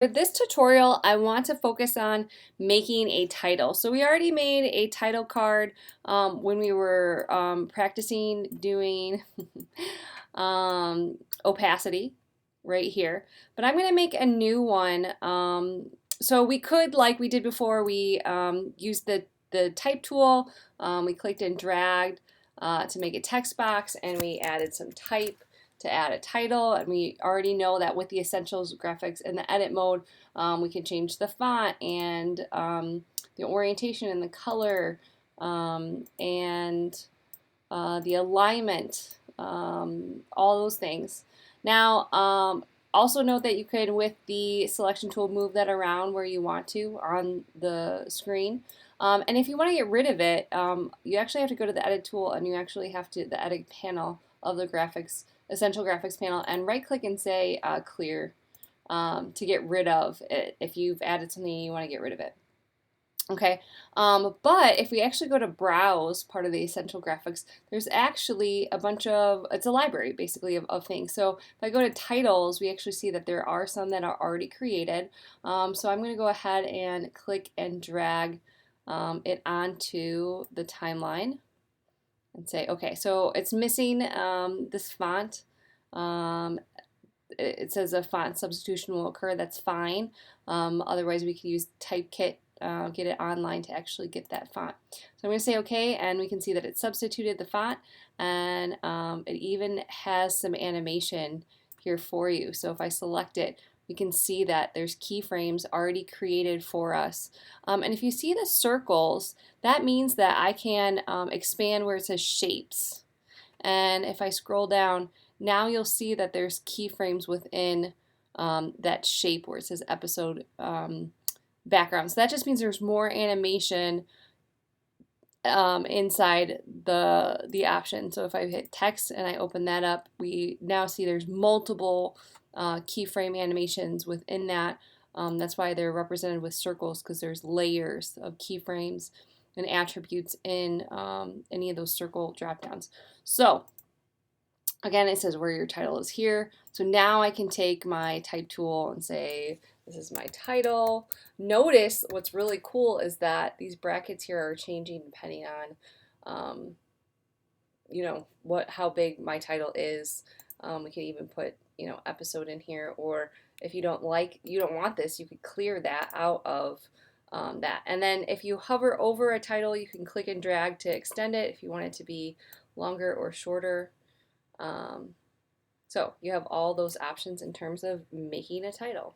For this tutorial, I want to focus on making a title. So we already made a title card when we were practicing doing opacity right here. But I'm going to make a new one. So we could, like we did before, we used the type tool. We clicked and dragged to make a text box, and we added some type to add a title, and we already know that with the Essentials graphics in the edit mode, we can change the font and the orientation and the color and the alignment, all those things. Now, also note that you could, with the selection tool, move that around where you want to on the screen. And if you want to get rid of it, you actually have to go to the edit tool, and you actually have to the edit panel of the graphics, essential graphics panel, and right click and say clear to get rid of it if you've added something and you want to get rid of it. Okay, but if we actually go to browse part of the essential graphics, there's actually a bunch of, it's a library basically of things. So if I go to titles, we actually see that there are some that are already created. So I'm going to go ahead and click and drag it onto the timeline and say, okay, so it's missing this font. It says a font substitution will occur. That's fine. Otherwise, we could use Typekit, get it online to actually get that font. So I'm going to say OK, and we can see that it substituted the font, and it even has some animation here for you. So if I select it, we can see that there's keyframes already created for us. And if you see the circles, that means that I can expand where it says shapes. And if I scroll down, now you'll see that there's keyframes within that shape where it says episode background. So that just means there's more animation inside the option. So if I hit text and I open that up, we now see there's multiple keyframe animations within that. That's why they're represented with circles, because there's layers of keyframes and attributes in any of those circle drop downs. So again, it says where your title is here. So now I can take my type tool and say, this is my title. Notice what's really cool is that these brackets here are changing depending on, you know, how big my title is. We can even put, you know, episode in here, or if you don't want this, you could clear that out of that. And then if you hover over a title, you can click and drag to extend it if you want it to be longer or shorter. So you have all those options in terms of making a title.